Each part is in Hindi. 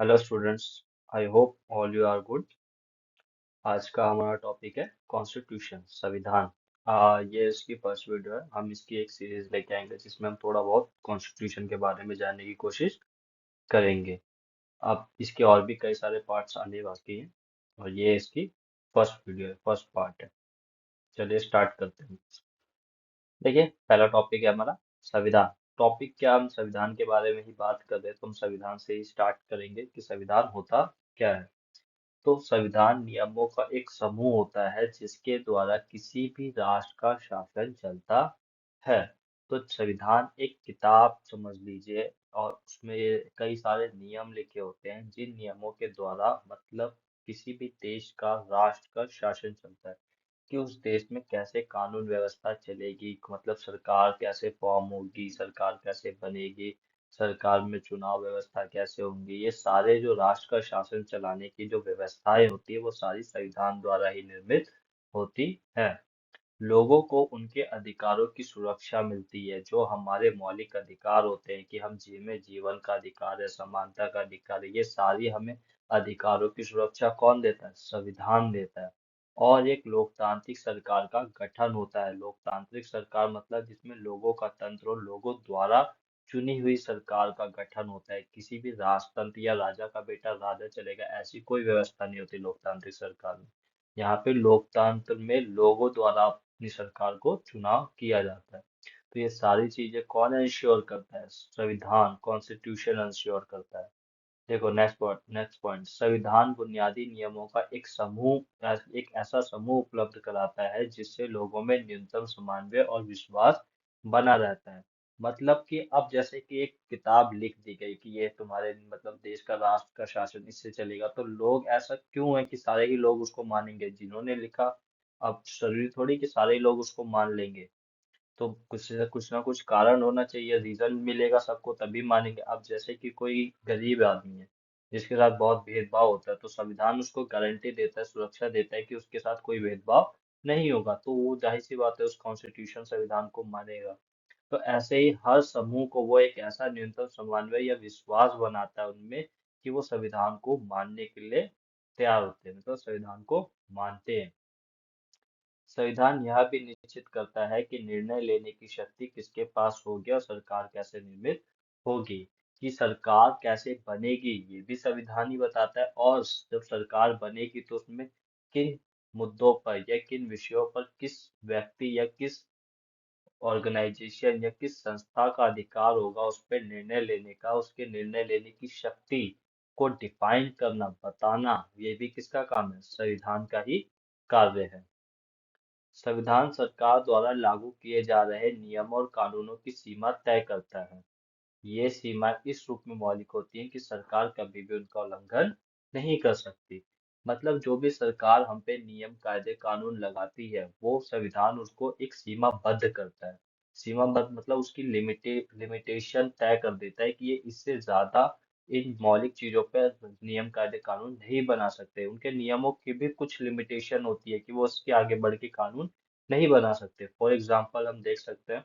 Hello students, I hope all you are good. आज का हमारा टॉपिक है कॉन्स्टिट्यूशन, संविधान। ये इसकी फर्स्ट वीडियो है। हम इसकी एक सीरीज लेके आएंगे जिसमें हम थोड़ा बहुत कॉन्स्टिट्यूशन के बारे में जानने की कोशिश करेंगे। अब इसके और भी कई सारे पार्ट्स आने बाकी हैं और ये इसकी फर्स्ट वीडियो है, फर्स्ट पार्ट है। चलिए स्टार्ट करते हैं। देखिए, पहला टॉपिक है हमारा संविधान। टॉपिक क्या, हम संविधान के बारे में ही बात कर रहे हैं तो हम संविधान से ही स्टार्ट करेंगे कि संविधान होता क्या है। तो संविधान नियमों का एक समूह होता है जिसके द्वारा किसी भी राष्ट्र का शासन चलता है। तो संविधान एक किताब समझ लीजिए, और उसमें ये कई सारे नियम लिखे होते हैं जिन नियमों के द्वारा मतलब किसी भी देश का, राष्ट्र का शासन चलता है कि उस देश में कैसे कानून व्यवस्था चलेगी, मतलब सरकार कैसे फॉर्म होगी, सरकार कैसे बनेगी, सरकार में चुनाव व्यवस्था कैसे होंगी। ये सारे जो राष्ट्र का शासन चलाने की जो व्यवस्थाएं होती है वो सारी संविधान द्वारा ही निर्मित होती है। लोगों को उनके अधिकारों की सुरक्षा मिलती है, जो हमारे मौलिक अधिकार होते हैं कि हम जीवन का अधिकार है, समानता का अधिकार है। ये सारी हमें अधिकारों की सुरक्षा कौन देता है? संविधान देता है। और एक लोकतांत्रिक सरकार का गठन होता है। लोकतांत्रिक सरकार मतलब जिसमें लोगों का तंत्र और लोगों द्वारा चुनी हुई सरकार का गठन होता है। किसी भी राजतंत्र या राजा का बेटा राजा चलेगा, ऐसी कोई व्यवस्था नहीं होती लोकतांत्रिक सरकार में। यहाँ पे लोकतंत्र में लोगों द्वारा अपनी सरकार को चुनाव किया जाता है। तो ये सारी चीजें कौन इंश्योर करता है? संविधान, कॉन्स्टिट्यूशन इंश्योर करता है। देखो, नेक्स्ट पॉइंट, संविधान बुनियादी नियमों का एक समूह, एक ऐसा समूह उपलब्ध कराता है जिससे लोगों में न्यूनतम समन्वय और विश्वास बना रहता है। मतलब कि अब जैसे कि एक किताब लिख दी गई कि ये तुम्हारे मतलब देश का, राष्ट्र का शासन इससे चलेगा, तो लोग ऐसा क्यों है कि सारे ही लोग उसको मानेंगे जिन्होंने लिखा? अब जरूरी थोड़ी कि सारे ही लोग उसको मान लेंगे। तो कुछ ना कुछ कारण होना चाहिए, रीजन मिलेगा सबको तभी मानेंगे। अब जैसे कि कोई गरीब आदमी है जिसके साथ बहुत भेदभाव होता है, तो संविधान उसको गारंटी देता है, सुरक्षा देता है कि उसके साथ कोई भेदभाव नहीं होगा, तो वो जाहिर सी बात है उस कॉन्स्टिट्यूशन संविधान को मानेगा। तो ऐसे ही हर समूह को वो एक ऐसा न्यूनतम समन्वय या विश्वास बनाता है उनमें कि वो संविधान को मानने के लिए तैयार होते हैं, मतलब संविधान को मानते हैं। संविधान यह भी निश्चित करता है कि निर्णय लेने की शक्ति किसके पास होगी और सरकार कैसे निर्मित होगी। कि सरकार कैसे बनेगी ये भी संविधान ही बताता है, और जब सरकार बनेगी तो उसमें किन मुद्दों पर या किन विषयों पर किस व्यक्ति या किस ऑर्गेनाइजेशन या किस संस्था का अधिकार होगा उस पर निर्णय लेने का, उसके निर्णय लेने की शक्ति को डिफाइन करना, बताना, ये भी किसका काम है? संविधान का ही कार्य है। संविधान सरकार द्वारा लागू किए जा रहे नियमों और कानूनों की सीमा तय करता है। ये सीमा इस रूप में मौलिक होती है कि सरकार कभी भी उनका उल्लंघन नहीं कर सकती। मतलब जो भी सरकार हम पे नियम, कायदे, कानून लगाती है, वो संविधान उसको एक सीमाबद्ध करता है। सीमाबद्ध मतलब उसकी लिमिटेशन तय कर देता है कि ये इससे ज्यादा इन मौलिक चीजों पर नियम, कायदे, कानून नहीं बना सकते। उनके नियमों की भी कुछ लिमिटेशन होती है कि वो उसके आगे बढ़ के कानून नहीं बना सकते। फॉर एग्जाम्पल हम देख सकते हैं,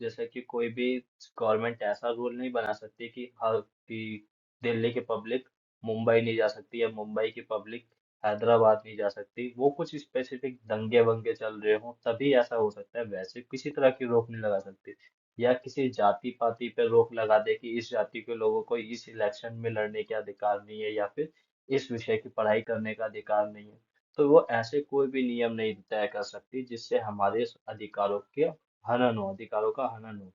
जैसे कि कोई भी गवर्नमेंट ऐसा रूल नहीं बना सकती कि हर कि दिल्ली की पब्लिक मुंबई नहीं जा सकती या मुंबई की पब्लिक हैदराबाद नहीं जा सकती। वो कुछ स्पेसिफिक दंगे वंगे चल रहे हों तभी ऐसा हो सकता है, वैसे किसी तरह की रोक नहीं लगा सकती। या किसी जाति पाति पे रोक लगा दे कि इस जाति के लोगों को इस इलेक्शन में लड़ने के अधिकार नहीं है या फिर इस विषय की पढ़ाई करने का अधिकार नहीं है। तो वो ऐसे कोई भी नियम नहीं तय कर सकती जिससे हमारे अधिकारों के हनन हो, अधिकारों का हनन हो।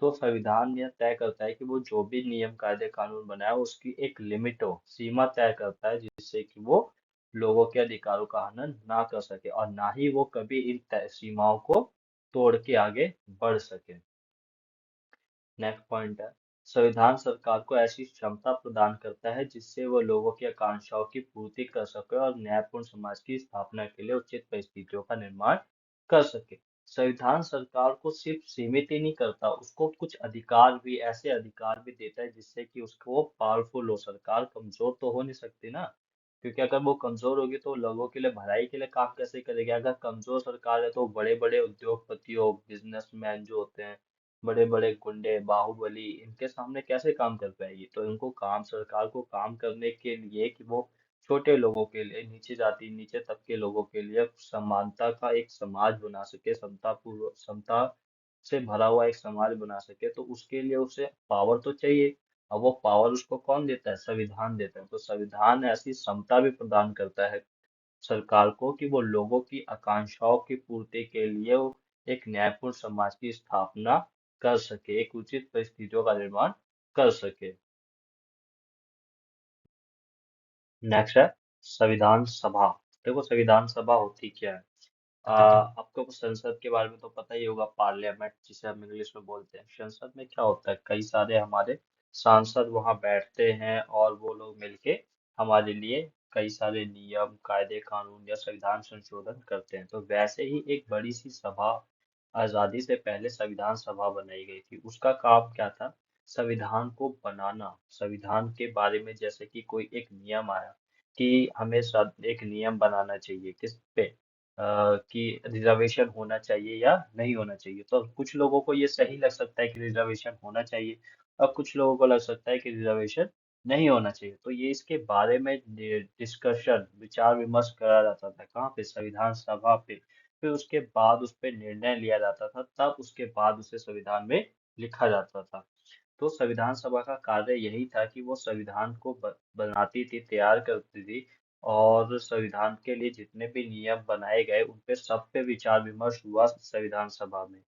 तो संविधान यह तय करता है कि वो जो भी नियम, कायदे, कानून बनाए उसकी एक लिमिट हो, सीमा तय करता है जिससे कि वो लोगों के अधिकारों का हनन ना कर सके और ना ही वो कभी इन तय सीमाओं को तोड़ के आगे बढ़ सके। नेक्स्ट पॉइंट है, संविधान सरकार को ऐसी क्षमता प्रदान करता है जिससे वो लोगों की आकांक्षाओं की पूर्ति कर सके और न्यायपूर्ण समाज की स्थापना के लिए उचित परिस्थितियों का निर्माण कर सके। संविधान सरकार को सिर्फ सीमित ही नहीं करता, उसको कुछ अधिकार भी, ऐसे अधिकार भी देता है जिससे कि उसको पावरफुल हो। सरकार कमजोर तो हो नहीं सकती ना, क्योंकि अगर वो कमजोर होगी तो लोगों के लिए, भलाई के लिए काम कैसे करेगी? अगर कमजोर सरकार है तो बड़े बड़े उद्योगपतियों, बिजनेसमैन जो होते हैं बड़े बड़े गुंडे बाहुबली इनके सामने कैसे काम कर पाएगी। तो इनको काम, सरकार को काम करने के लिए कि वो छोटे लोगों के लिए, नीचे जाति नीचे तबके के लोगों के लिए समानता का एक समाज बना सके, समता से भरा हुआ एक समाज बना सके, तो उसके लिए उसे पावर तो चाहिए। अब वो पावर उसको कौन देता है? संविधान देता है। तो संविधान ऐसी समता भी प्रदान करता है सरकार को कि वो लोगों की आकांक्षाओं की पूर्ति के लिए वो एक न्यायपूर्ण समाज की स्थापना कर सके, एक उचित परिस्थितियों का निर्माण कर सके। नेक्स्ट है संविधान सभा। देखो संविधान सभा होती क्या है। आपको संसद के बारे में तो पता ही होगा, पार्लियामेंट जिसे हम इंग्लिश में बोलते हैं। संसद में क्या होता है, कई सारे हमारे सांसद वहां बैठते हैं और वो लोग मिलके हमारे लिए कई सारे नियम, कायदे, कानून या संविधान संशोधन करते हैं। तो वैसे ही एक बड़ी सी सभा आजादी से पहले संविधान सभा बनाई गई थी। उसका काम क्या था? संविधान को बनाना। संविधान के बारे में जैसे कि कोई एक नियम आया कि हमें एक नियम बनाना चाहिए किस पे, कि रिजर्वेशन होना चाहिए या नहीं होना चाहिए। तो कुछ लोगों को ये सही लग सकता है कि रिजर्वेशन होना चाहिए, और कुछ लोगों को लग सकता है कि रिजर्वेशन नहीं होना चाहिए। तो ये इसके बारे में डिस्कशन, विचार विमर्श करा जाता था। कहाँ पे? संविधान सभा पे। फिर उसके बाद उस पर निर्णय लिया जाता था, तब उसके बाद उसे संविधान में लिखा जाता था। तो संविधान सभा का कार्य यही था कि वो संविधान को बनाती थी, तैयार करती थी, और संविधान के लिए जितने भी नियम बनाए गए उन पे सब पे विचार विमर्श हुआ संविधान सभा में।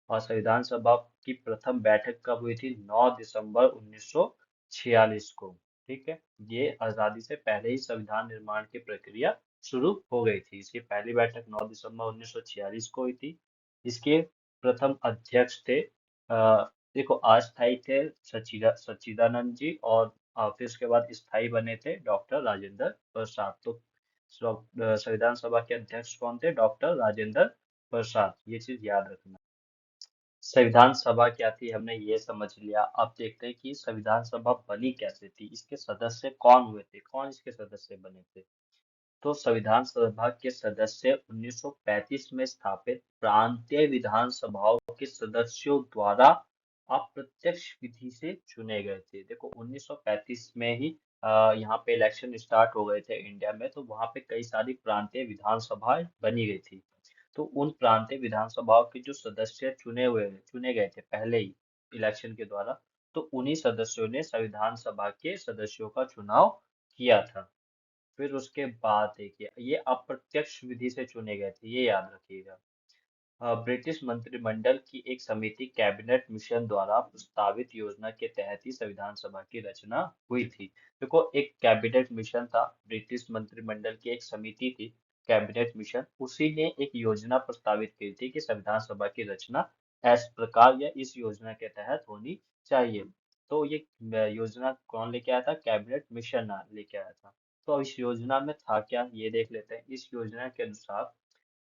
और संविधान सभा की प्रथम बैठक कब हुई थी? 9 दिसंबर 1946 को। ठीक है, ये आजादी से पहले ही संविधान निर्माण की प्रक्रिया शुरू हो गई थी। इसकी पहली बैठक 9 दिसंबर 1946 को हुई थी। इसके प्रथम अध्यक्ष थे, देखो अस्थायी थे सच्चिदानंद जी, और फिर उसके बाद स्थायी बने थे डॉक्टर राजेंद्र प्रसाद। तो संविधान सभा के अध्यक्ष कौन थे? डॉक्टर राजेंद्र प्रसाद। ये चीज याद रखना। संविधान सभा क्या थी हमने ये समझ लिया। अब देखते हैं कि संविधान सभा बनी कैसे थी, इसके सदस्य कौन हुए थे, कौन इसके सदस्य बने थे। तो संविधान सभा के सदस्य 1935 में स्थापित प्रांतीय विधान सभाओं के सदस्यों द्वारा अप्रत्यक्ष विधि से चुने गए थे। देखो 1935 में ही यहाँ पे इलेक्शन स्टार्ट हो गए थे इंडिया में, तो वहाँ पे कई सारी प्रांतीय विधान सभाएं बनी गई थी। तो उन प्रांतीय विधानसभाओं के जो सदस्य चुने गए थे पहले ही इलेक्शन के द्वारा, तो उन्हीं सदस्यों ने संविधान सभा के सदस्यों का चुनाव किया था। फिर उसके बाद देखिए ये अप्रत्यक्ष विधि से चुने गए थे, ये याद रखिएगा। ब्रिटिश मंत्रिमंडल की एक समिति कैबिनेट मिशन द्वारा प्रस्तावित योजना के तहत ही संविधान सभा की रचना हुई थी। देखो एक कैबिनेट मिशन था, ब्रिटिश मंत्रिमंडल की एक समिति थी कैबिनेट मिशन, उसी ने एक योजना प्रस्तावित की थी कि संविधान सभा की रचना इस प्रकार या इस योजना के तहत होनी चाहिए। तो ये योजना कौन लेके आया था? कैबिनेट मिशन लेके आया था। तो अब इस योजना में था क्या, ये देख लेते हैं। इस योजना के अनुसार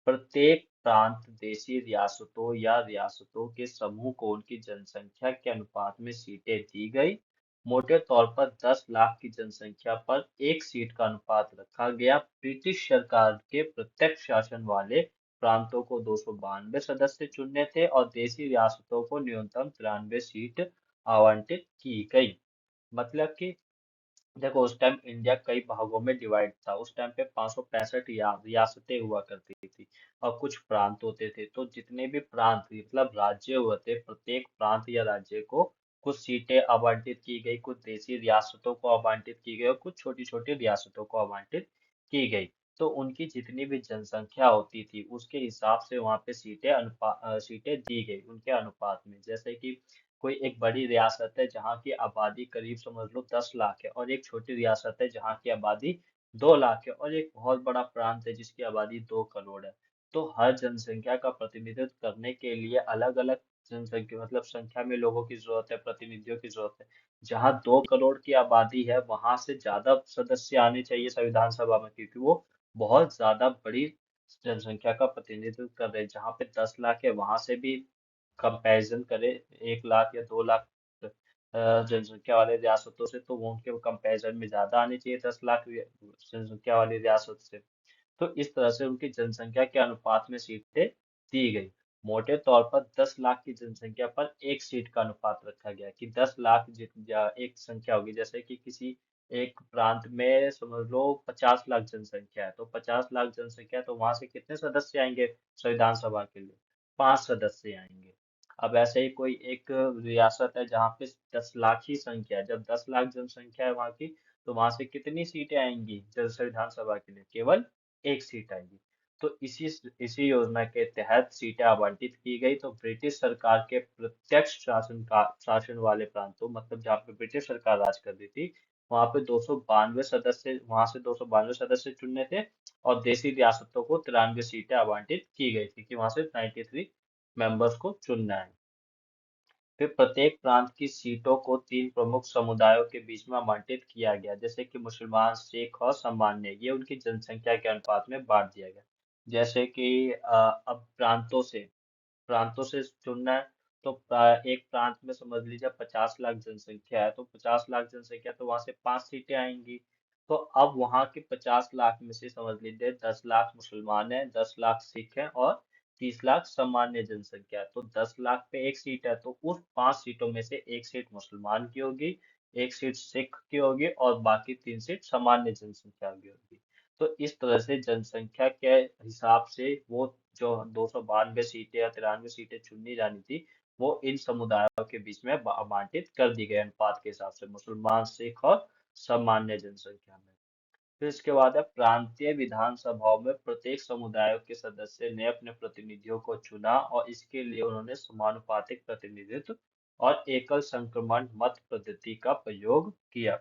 प्रत्येक प्रांत देशी रियासतों या रियासतों के समूह को उनकी जनसंख्या के अनुपात में सीटें दी गई। मोटे तौर पर 10 लाख की जनसंख्या पर एक सीट का अनुपात रखा गया। ब्रिटिश सरकार के प्रत्यक्ष शासन वाले प्रांतों को 292 सदस्य चुनने थे और देशी रियासतों को न्यूनतम 93 सीट आवंटित की गई। मतलब कि देखो उस टाइम इंडिया कई भागों में डिवाइड था। उस टाइम पे 565 रियासतें हुआ करती थी और कुछ प्रांत होते थे। तो जितने भी प्रांत मतलब राज्य हुए थे, प्रत्येक प्रांत या राज्य को कुछ सीटें आवंटित की गई, कुछ देशी रियासतों को आवंटित की गई और कुछ छोटी छोटी रियासतों को आवंटित की गई। तो उनकी जितनी भी जनसंख्या होती थी उसके हिसाब से वहां पे सीटें दी गई उनके अनुपात में। जैसे कि कोई एक बड़ी रियासत है जहाँ की आबादी करीब समझ लो 10 लाख है, और एक छोटी रियासत है जहाँ की आबादी 2 लाख है, और एक बहुत बड़ा प्रांत है जिसकी आबादी 2 करोड़ है। तो हर जनसंख्या का प्रतिनिधित्व करने के लिए अलग अलग जनसंख्या मतलब संख्या में लोगों की जरूरत है, प्रतिनिधियों की जरूरत है। जहाँ 2 करोड़ की आबादी है वहां से ज्यादा सदस्य आने चाहिए संविधान सभा में, क्योंकि वो बहुत ज्यादा बड़ी जनसंख्या का प्रतिनिधित्व कर रहे हैं। जहाँ पे 10 लाख है वहां से भी कंपैरिजन करें 1 लाख या 2 लाख जनसंख्या वाले रियासतों से, तो वो उनके कंपैरिजन में ज्यादा आनी चाहिए 10 लाख जनसंख्या वाली रियासत से। तो इस तरह से उनकी जनसंख्या के अनुपात में सीटें दी गई। मोटे तौर पर 10 लाख की जनसंख्या पर एक सीट का अनुपात रखा गया कि 10 लाख एक संख्या होगी, जैसे कि किसी एक प्रांत में समझ लो 50 लाख जनसंख्या है, तो 50 लाख जनसंख्या है, तो वहां से कितने सदस्य आएंगे संविधान सभा के लिए? 5 सदस्य आएंगे। अब ऐसे ही कोई एक रियासत है जहाँ पे 10 लाख ही संख्या है, जब 10 लाख जनसंख्या है वहां की, तो वहां से कितनी सीटें आएंगी जन संविधान सभा के लिए? केवल एक सीट आएगी। तो इसी योजना के तहत सीटें आवंटित की गई। तो ब्रिटिश सरकार के प्रत्यक्ष शासन वाले प्रांतों, मतलब जहाँ पे ब्रिटिश सरकार राज कर रही थी, वहां पे 292 सदस्य, वहां से 292 सदस्य चुनने थे, और देशी रियासतों को 93 सीटें आवंटित की गई थी कि वहां से 93 मेंबर्स को चुनना है। फिर प्रत्येक प्रांत की सीटों को तीन प्रमुख समुदायों के बीच में आवंटित किया गया, जैसे कि मुसलमान, सिख और सामान्य। ये उनकी जनसंख्या के अनुपात में बांट दिया गया। जैसे कि अब प्रांतों से चुनना है, तो एक प्रांत में समझ लीजिए 50 लाख जनसंख्या है, तो 50 लाख जनसंख्या, तो वहां से 5 सीटें आएंगी। तो अब वहां के 50 लाख में से समझ लीजिए 10 लाख मुसलमान है, 10 लाख सिख है, और 30 लाख सामान्य जनसंख्या है। तो 10 लाख पे एक सीट है, तो उस 5 सीटों में से एक सीट मुसलमान की होगी, एक सीट सिख की होगी, और बाकी 3 सीट सामान्य जनसंख्या की होगी। तो इस तरह से जनसंख्या के हिसाब से वो जो 292 सीटें या 93 सीटें चुनी जानी थी, वो इन समुदायों के बीच में आवंटित कर दी गई अनुपात के हिसाब से, मुसलमान, सिख और सामान्य जनसंख्या में। फिर इसके बाद है प्रांतीय विधानसभाओं में प्रत्येक समुदाय के सदस्य ने अपने प्रतिनिधियों को चुना, और इसके लिए उन्होंने समानुपातिक प्रतिनिधित्व और एकल संक्रमण मत पद्धति का प्रयोग किया।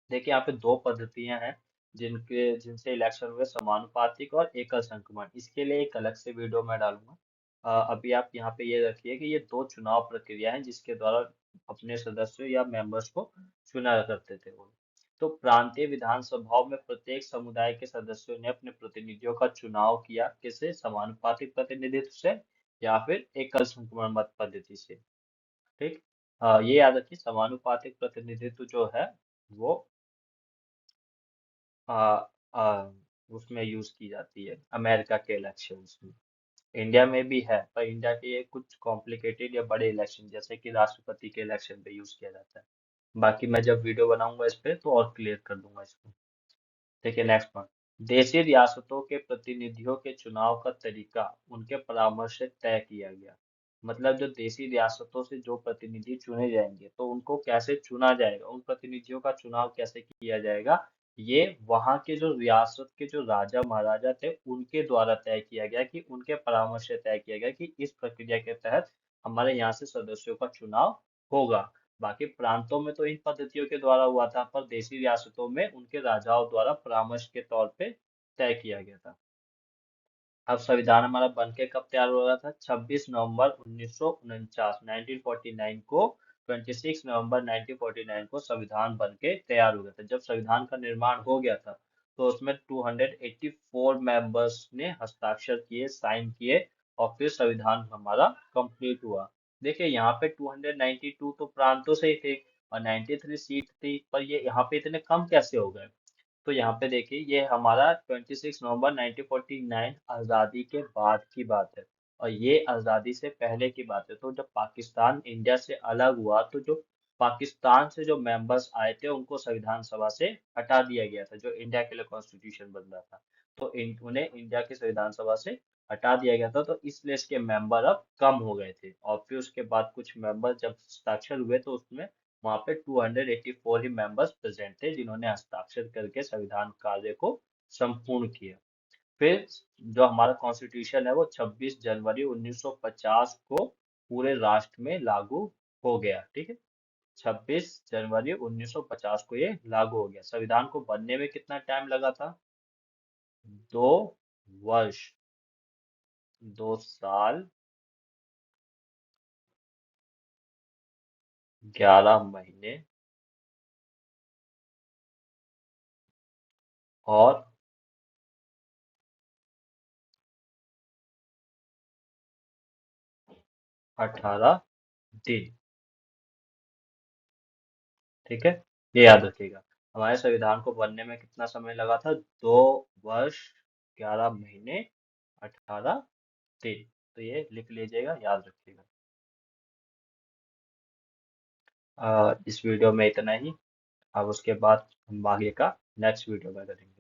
देखिए यहाँ पे दो पद्धतियां हैं जिनसे इलेक्शन हुए, समानुपातिक और एकल संक्रमण। इसके लिए एक अलग से वीडियो मैं डालूंगा। अभी आप यहाँ पे ये रखिए कि ये दो चुनाव प्रक्रिया है जिसके द्वारा अपने सदस्यों या मेंबर्स को चुना करते थे वो। तो प्रांतीय विधानसभाओं में प्रत्येक समुदाय के सदस्यों ने अपने प्रतिनिधियों का चुनाव किया, किसे? समानुपातिक प्रतिनिधित्व से या फिर एकल संक्रमण मत पद्धति से। ठीक। ये याद रखिए, समानुपातिक प्रतिनिधित्व जो है वो आ, आ, उसमें यूज की जाती है अमेरिका के इलेक्शंस में। इंडिया में भी है, पर इंडिया के ये कुछ कॉम्प्लिकेटेड या बड़े इलेक्शन जैसे कि राष्ट्रपति के इलेक्शन पे यूज किया जाता है। बाकी मैं जब वीडियो बनाऊंगा इस पे तो और क्लियर कर दूंगा इसको। देखिए नेक्स्ट पॉइंट, देशी रियासतों के प्रतिनिधियों के चुनाव का तरीका उनके परामर्श से तय किया गया। मतलब जो देशी रियासतों से जो प्रतिनिधि चुने जाएंगे, तो उनको कैसे चुना जाएगा, उन प्रतिनिधियों का चुनाव कैसे किया जाएगा, ये वहां के जो रियासत के जो राजा महाराजा थे उनके द्वारा तय किया गया, कि उनके परामर्श से तय किया गया कि इस प्रक्रिया के तहत हमारे यहाँ से सदस्यों का चुनाव होगा। बाकी प्रांतों में तो इन पद्धतियों के द्वारा हुआ था, पर देशी रियासतों में उनके राजाओं द्वारा परामर्श के तौर पे तय किया गया था। अब संविधान हमारा बन के कब तैयार हो रहा था? 26 नवंबर 1949, 1949 को, 26 नवंबर 1949 को संविधान बन के तैयार हो गया था। जब संविधान का निर्माण हो गया था, तो उसमें 284 मेंबर्स ने हस्ताक्षर किए, साइन किए, और फिर संविधान हमारा कंप्लीट हुआ। देखिए यहाँ पे 292 तो प्रांतों से ही थे, और 93 सीट थी, पर ये यहाँ पे इतने कम कैसे हो गए? तो यहाँ पे देखिए, ये हमारा 26 नवंबर 1949 आज़ादी के बाद की बात है, और ये आज़ादी से पहले की बात है। तो जब पाकिस्तान इंडिया से अलग हुआ, तो जो पाकिस्तान से जो मेंबर्स आए थे उनको संविधान सभा से हटा दिया गया था, जो इंडिया के लिए कॉन्स्टिट्यूशन बन रहा था। तो उन्हें इंडिया की संविधान सभा से हटा दिया गया था, तो इसलिए इसके मेंबर अब कम हो गए थे। और फिर उसके बाद कुछ मेंबर जब हस्ताक्षर हुए, तो उसमें वहां पे 284 ही मेंबर्स प्रेजेंट थे जिन्होंने हस्ताक्षर करके संविधान कार्य को संपूर्ण किया। फिर जो हमारा कॉन्स्टिट्यूशन है वो 26 जनवरी 1950 को पूरे राष्ट्र में लागू हो गया। ठीक है, 26 जनवरी 1950 को ये लागू हो गया। संविधान को बनने में कितना टाइम लगा था? 2 वर्ष, 2 साल, 11 महीने और 18 दिन। ठीक है, ये याद रखिएगा। हमारे संविधान को बनने में कितना समय लगा था? 2 वर्ष, 11 महीने, 18 दिन। तो ये लिख लीजिएगा, याद रखिएगा। इस वीडियो में इतना ही। अब उसके बाद हम आगे का नेक्स्ट वीडियो में करेंगे।